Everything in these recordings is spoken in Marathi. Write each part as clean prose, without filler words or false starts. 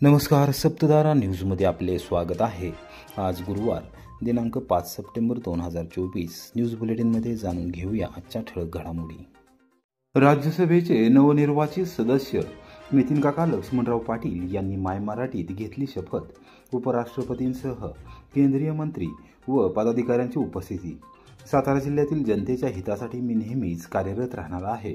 नमस्कार, सप्तधारा न्यूजमध्ये आपले स्वागत आहे। आज गुरुवार दिनांक 5 सप्टेंबर 2024 न्यूज बुलेटिनमध्ये जाणून घेऊया आजच्या ठळक घडामोडी। राज्यसभेचे नवनिर्वाचित सदस्य नितीन काका लक्ष्मणराव पाटील यांनी माय मराठीत घेतली शपथ। उपराष्ट्रपतींसह केंद्रीय मंत्री व पदाधिकाऱ्यांची उपस्थिती। सातारा जिल्ह्यातील जनतेच्या हितासाठी मी नेहमीच कार्यरत राहणार आहे।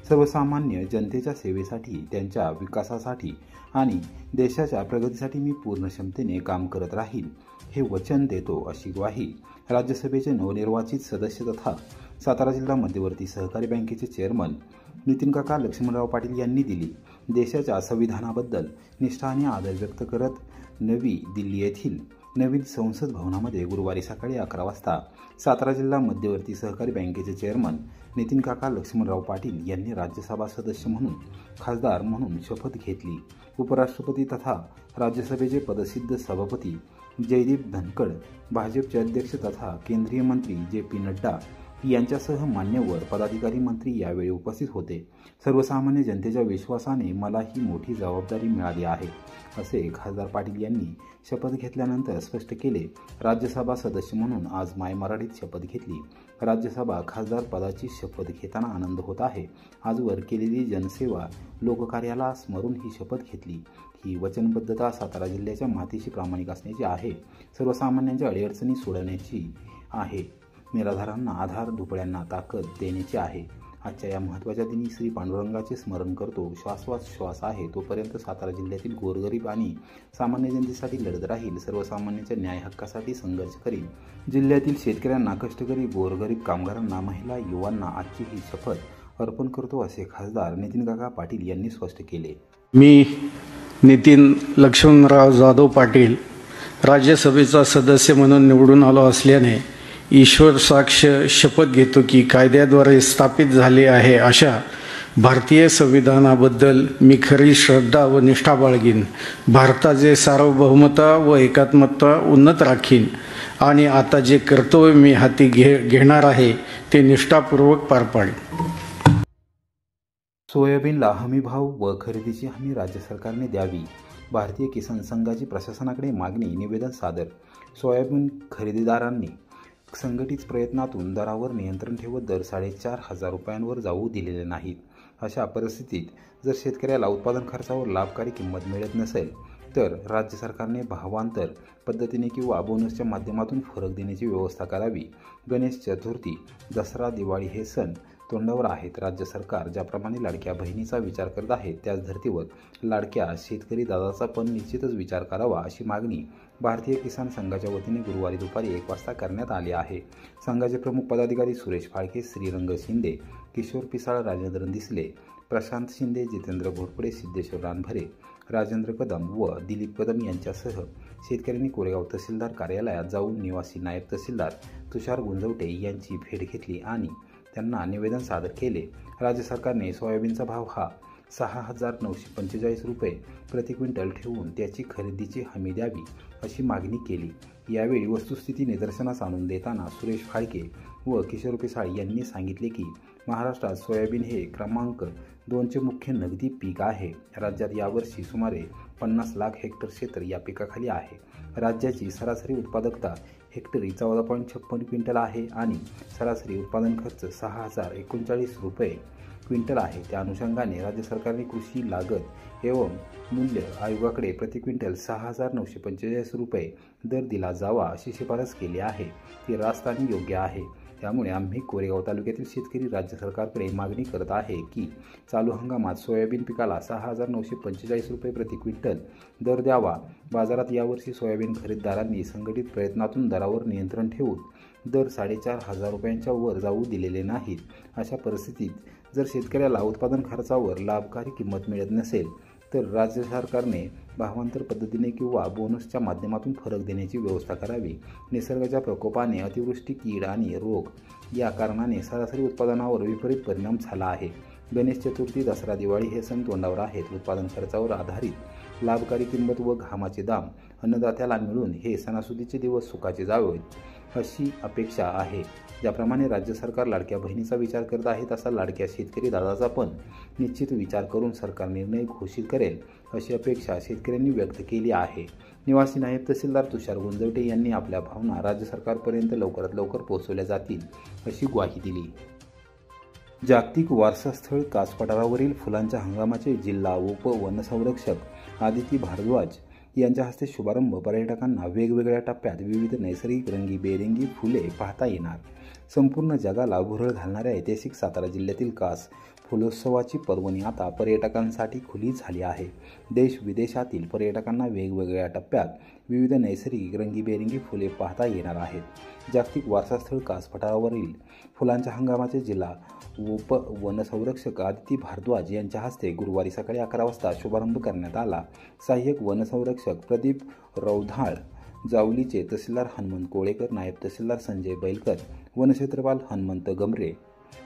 सर्वसामान्य जनतेच्या सेवेसाठी, त्यांच्या विकासासाठी आणि देशाच्या प्रगतीसाठी मी पूर्ण क्षमतेने काम करत राहील, हे वचन देतो, अशी ग्वाही राज्यसभेचे नवनिर्वाचित सदस्य तथा सातारा जिल्हा मध्यवर्ती सहकारी बँकेचे चेअरमन नितीन काका लक्ष्मणराव पाटील यांनी दिली। देशाच्या संविधानाबद्दल निष्ठा आणि आदर व्यक्त करत नवी दिल्ली येथील नवीन संसद भवनामध्ये गुरुवारी सकाळी 11 वाजता सातारा जिल्हा मध्यवर्ती सहकारी बँकेचे चेअरमन नितीन काका लक्ष्मणराव पाटील यांनी राज्यसभा सदस्य म्हणून, खासदार म्हणून शपथ घेतली। उपराष्ट्रपती तथा राज्यसभेचे पदसिद्ध सभापती जयदीप धनखड, भाजपचे अध्यक्ष तथा केंद्रीय मंत्री जे.पी. नड्डा यांच्यासह मान्यवर पदाधिकारी मंत्री यावेळी उपस्थित होते। सर्वसामान्य जनतेच्या विश्वासाने मला ही मोठी जबाबदारी मिळाली आहे, असे खासदार पाटील यांनी शपथ घेतल्यानंतर स्पष्ट केले। राज्यसभा सदस्य म्हणून आज माय मराठीत शपथ घेतली। राज्यसभा खासदार पदाची शपथ घेताना आनंद होत आहे। आजवर केलेली जनसेवा, लोककार्याला स्मरून ही शपथ घेतली। ही वचनबद्धता सातारा जिल्ह्याच्या मातीशी प्रामाणिक असण्याची आहे, सर्वसामान्यांच्या अडीअडचणी सोडवण्याची आहे, निराधारांना आधार, दुबळ्यांना ताकद देण्याची आहे। आजच्या या महत्त्वाच्या दिनी श्री पांडुरंगाचे स्मरण करतो। श्वासोच्छ्वास श्वास आहे तोपर्यंत सातारा जिल्ह्यातील गोरगरीब आणि सामान्य जनतेसाठी लढत राहील, सर्वसामान्यांच्या न्याय हक्कासाठी संघर्ष करील। जिल्ह्यातील शेतकऱ्यांना, कष्टकरी, गोरगरीब, कामगारांना, महिला, युवांना आजची ही शपथ अर्पण करतो, असे खासदार नितीन काका पाटील यांनी स्पष्ट केले। मी नितीन लक्ष्मणराव जाधव पाटील राज्यसभेचा सदस्य म्हणून निवडून आलो असल्याने ईश्वर साक्ष शपथ घेतो की कायद्याद्वारे स्थापित झाले आहे अशा भारतीय संविधानाबद्दल मी खरी श्रद्धा व निष्ठा बाळगीन, भारताचे सार्वभौमता व एकात्मता उन्नत राखीन आणि आता जे कर्तव्य मी हाती घेणार आहे ते निष्ठापूर्वक पार पाडेन। सोयाबीनला हमीभाव व खरेदीची हमी राज्य सरकारने द्यावी, भारतीय किसान संघाची प्रशासनाकडे मागणी, निवेदन सादर। सोयाबीन खरेदीदारांनी संघटित प्रयत्नातून दरावर नियंत्रण ठेवत दर 4,500 रुपयांवर जाऊ दिलेले नाहीत। अशा परिस्थितीत जर शेतकऱ्याला उत्पादन खर्चावर लाभकारी किंमत मिळत नसेल तर राज्य सरकारने भावांतर पद्धतीने किंवा बोनसच्या माध्यमातून फरक देण्याची व्यवस्था करावी। गणेश चतुर्थी, दसरा, दिवाळी हे सण तोंडावर आहेत। राज्य सरकार ज्याप्रमाणे लाडक्या बहिणीचा विचार करत आहे त्याच धर्तीवर लाडक्या शेतकरी दादाचा पण निश्चितच विचार करावा, अशी मागणी भारतीय किसान संघाच्या वतीने गुरुवारी दुपारी 1 वाजता करण्यात आली आहे। संघाचे प्रमुख पदाधिकारी सुरेश फाळके, श्रीरंग शिंदे, किशोर पिसाळ, राजेंद्र दिसले, प्रशांत शिंदे, जितेंद्र घोरपडे, सिद्धेश्वर रानभरे, राजेंद्र कदम व दिलीप कदम यांच्यासह शेतकऱ्यांनी कोरेगाव तहसीलदार कार्यालयात जाऊन निवासी नायब तहसीलदार तुषार गुंजवटे यांची भेट घेतली आणि त्यांना निवेदन सादर केले। राज्य सरकारने सोयाबीनचा भाव हा 6,945 रुपये प्रति क्विंटल ठेवून त्याची खरेदीची हमी द्यावी, अशी मागणी केली। यावेळी वस्तुस्थिती निदर्शनास आणून देताना सुरेश फाळके व किशोर पिसाळ यांनी सांगितले की महाराष्ट्रात सोयाबीन हे क्रमांक 2चे मुख्य नगदी पीक आहे। राज्यात यावर्षी सुमारे 50 लाख हेक्टर क्षेत्र या पिकाखाली आहे। राज्याची सरासरी उत्पादकता हेक्टरी 14.56 क्विंटल आहे आणि सरासरी उत्पादन खर्च 6,039 रुपये क्विंटल आहे। त्या अनुषंगाने राज्य सरकारने कृषी लागत एवं मूल्य आयोगाकडे प्रति क्विंटल 6,945 रुपये दर दिला जावा, अशी शिफारस केली आहे। ती रास्त आणि योग्य आहे। त्यामुळे आम्ही कोरेगाव तालुक्यातील शेतकरी राज्य सरकारकडे मागणी करत आहे की चालू हंगामात सोयाबीन पिकाला 6,945 रुपये प्रति क्विंटल दर द्यावा। बाजारात यावर्षी सोयाबीन खरेदीदारांनी संघटित प्रयत्नातून दरावर नियंत्रण ठेवून दर 4,500 रुपयांच्या वर जाऊ दिलेले नाहीत। अशा परिस्थितीत जर शेतकऱ्याला उत्पादन खर्चावर लाभकारी किंमत मिळत नसेल तर राज्य सरकारने भावांतर पद्धतीने किंवा बोनसच्या माध्यमातून फरक देण्याची व्यवस्था करावी। निसर्गाच्या प्रकोपाने अतिवृष्टी, कीड आणि रोग या कारणाने सरासरी उत्पादनावर विपरीत परिणाम झाला आहे। गणेश चतुर्थी, दसरा, दिवाळी हे सण तोंडावर आहेत। उत्पादन खर्चावर आधारित लाभकारी किंमत व घामाचे दाम अन्नदात्याला मिळून हे सणासुदीचे दिवस सुखाचे जावेत, अशी अपेक्षा आहे। ज्याप्रमाणे राज्य सरकार लाडक्या बहिणीचा विचार करत आहे तसा लाडक्या शेतकरी दादाचा पण निश्चित विचार करून सरकार निर्णय घोषित करेल अशी अपेक्षा शेतकऱ्यांनी व्यक्त केली आहे। निवासी नायब तहसीलदार तुषार गुंजवटे यांनी आपल्या भावना राज्य सरकारपर्यंत लवकरात लवकर पोहोचवल्या जातील अशी ग्वाही दिली। जागतिक वारसास्थळ कास पठारावरील फुलांच्या हंगामाचे जिल्हा उप वनसंरक्षक आदिती भारद्वाज यांच्या हस्ते शुभारंभ। पर्यटकांना वेगवेगळ्या टप्प्यात विविध नैसर्गिक रंगीबेरंगी फुले पाहता येणार। संपूर्ण जगाला भुरळ घालणाऱ्या ऐतिहासिक सातारा जिल्ह्यातील कास फुलोत्सवाची पर्वणी आता पर्यटकांसाठी खुली झाली आहे। देश विदेशातील पर्यटकांना वेगवेगळ्या टप्प्यात विविध नैसर्गिक रंगीबेरंगी फुले पाहता येणार आहेत। जागतिक वारसास्थळ कास पठारावरील फुलांच्या हंगामाचे जिल्हा उप वनसंरक्षक आदिती भारद्वाज यांच्या हस्ते गुरुवारी सकाळी 11 वाजता शुभारंभ करण्यात आला। सहाय्यक वनसंरक्षक प्रदीप रौधाळ, जावलीचे तहसीलदार हनुमंत कोळेकर, नायब तहसीलदार संजय बैलकर, वनक्षेत्रपाल हनुमंत गमरे,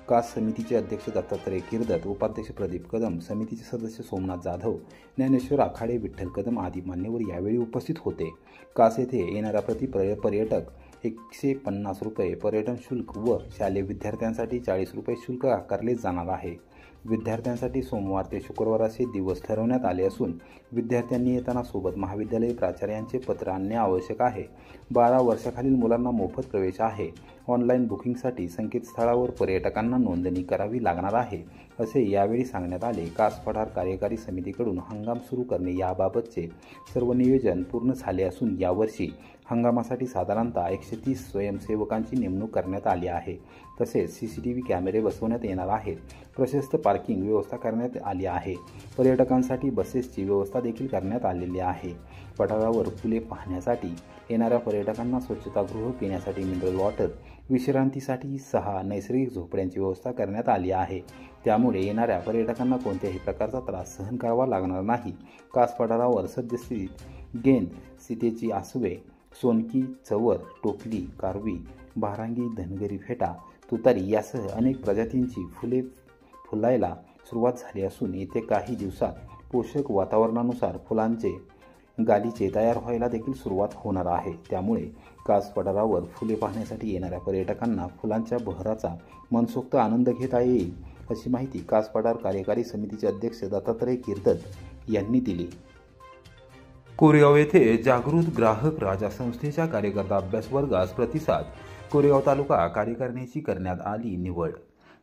कास समितीचे अध्यक्ष दत्तात्रय किर्दत, उपाध्यक्ष प्रदीप कदम, समितीचे सदस्य सोमनाथ जाधव, ज्ञानेश्वर आखाडे, विठ्ठल कदम आदी मान्यवर यावेळी उपस्थित होते। कास येथे येणाऱ्या प्रति पर्यटक 150 रुपये पर्यटन शुल्क व शालेय विद्यार्थ्यांसाठी 40 रुपये शुल्क आकारले जाणार आहे। विद्यार्थ्यांसाठी सोमवार ते शुक्रवार असे दिवस ठरवण्यात आले असून विद्यार्थ्यांनी येताना सोबत महाविद्यालय प्राचार्यांचे पत्र आणणे आवश्यक आहे। 12 वर्षाखालील मुलांना मोफत प्रवेश आहे। ऑनलाईन बुकिंगसाठी संकेतस्थळावर पर्यटकांना नोंदणी करावी लागणार आहे असे यावेळी सांगण्यात आले। कास पठार कार्यकारी समितीकडून हंगाम सुरू करणे याबाबतचे सर्व नियोजन पूर्ण झाले असून यावर्षी हंगामासाठी साधारणतः 130 स्वयंसेवकांची नेमणूक करण्यात आली आहे। तसेच CCTV कॅमेरे बसवण्यात येणार आहेत। प्रशस्त पार्किंग व्यवस्था करण्यात आली आहे। पर्यटकांसाठी बसेसची व्यवस्था देखील करण्यात आलेली आहे। पठारावर फुले पाहण्यासाठी येणाऱ्या पर्यटकांना स्वच्छतागृह, पिण्यासाठी मिनरल वॉटर, विश्रांतीसाठी 6 नैसर्गिक झोपड्यांची व्यवस्था करण्यात आली आहे। त्यामुळे येणाऱ्या पर्यटकांना कोणत्याही प्रकारचा त्रास सहन करावा लागणार नाही। कास पठारावर सद्यस्थितीत गेंद, सीतेची आसवे, सोनकी, चवर, टोपली, कारवी, भारांगी, धनगरी फेटा, तुतारी यासह अनेक प्रजातींची फुले फुलायला सुरुवात झाली असून येथे काही दिवसात पोषक वातावरणानुसार फुलांचे गालिचे तयार व्हायला देखील सुरुवात होणार आहे। त्यामुळे कास पठारावर फुले पाहण्यासाठी येणाऱ्या पर्यटकांना फुलांच्या बहराचा मनसोक्त आनंद घेता येईल अशी माहिती कास पठार कार्यकारी समितीचे अध्यक्ष दत्तात्रय किर्दत यांनी दिली। कोरेगाव येथे जागृत ग्राहक राजा संस्थेच्या कार्यकर्ता अभ्यास वर्गास प्रतिसाद। कोरेगाव तालुका कार्यकारिणीची करण्यात आली निवड।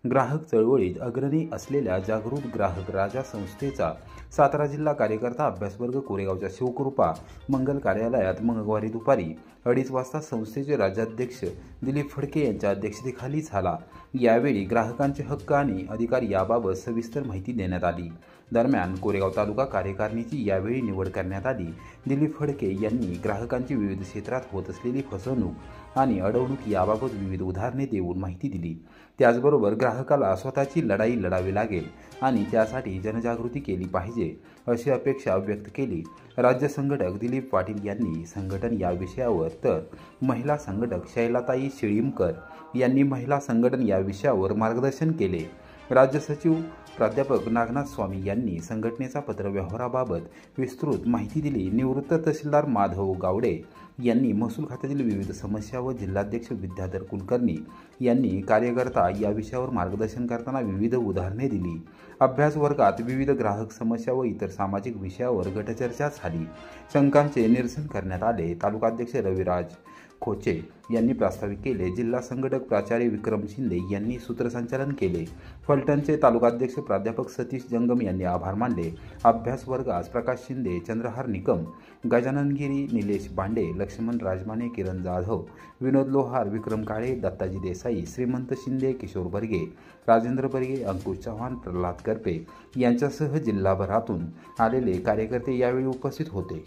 ग्राहक चळवळीत अग्रणी असलेल्या जागृत ग्राहक राजा संस्थेचा सातारा जिल्हा कार्यकर्ता अभ्यासवर्ग कोरेगावच्या शिवकृपा मंगल कार्यालयात मंगळवारी दुपारी 2:30 वाजता संस्थेचे राज्याध्यक्ष दिलीप फडके यांच्या अध्यक्षतेखाली झाला। यावेळी ग्राहकांचे हक्क आणि अधिकार याबाबत सविस्तर माहिती देण्यात आली। दरम्यान कोरेगाव तालुका कार्यकारिणीची यावेळी निवड करण्यात आली। दिलीप फडके यांनी ग्राहकांची विविध क्षेत्रात होत असलेली फसवणूक आणि अडवणूक याबाबत विविध उदाहरणे देऊन माहिती दिली। त्याचबरोबर ग्राहकाला स्वतःची लढाई लढावी लागेल आणि त्यासाठी जनजागृती केली पाहिजे अशी अपेक्षा व्यक्त केली। राज्य संघटक दिलीप पाटील यांनी संघटन या विषयावर तर महिला संघटक शैलाताई शिळीमकर यांनी महिला संघटन या विषयावर मार्गदर्शन केले। राज्य सचिव प्राध्यापक नागनाथ स्वामी यांनी संघटनेचा पत्रव्यवहाराबाबत विस्तृत माहिती दिली। निवृत्त तहसीलदार माधव गावडे यांनी महसूल खात्यातील विविध समस्या व जिल्हाध्यक्ष विद्याधर कुलकर्णी यांनी कार्यकर्ता या विषयावर मार्गदर्शन करताना विविध उदाहरणे दिली। अभ्यास वर्गात विविध ग्राहक समस्या व इतर सामाजिक विषयावर गटचर्चा झाली। शंकांचे निरसन करण्यात आले। तालुकाध्यक्ष रविराज खोचे यांनी प्रास्ताविक केले। जिल्हा संघटक प्राचार्य विक्रम शिंदे यांनी सूत्रसंचालन केले। फलटणचे तालुकाध्यक्ष प्राध्यापक सतीश जंगम यांनी आभार मानले। अभ्यास वर्गास प्रकाश शिंदे, चंद्रहार निकम, गजानन गिरी, निलेश बांडे, लक्ष्मण राजमाने, किरण जाधव, विनोद लोहार, विक्रम काळे, दत्ताजी देसाई, श्रीमंत शिंदे, किशोर बर्गे, राजेंद्र बर्गे, अंकुश चव्हाण, प्रल्हाद करपे यांच्यासह जिल्हाभरातून आलेले कार्यकर्ते यावेळी उपस्थित होते।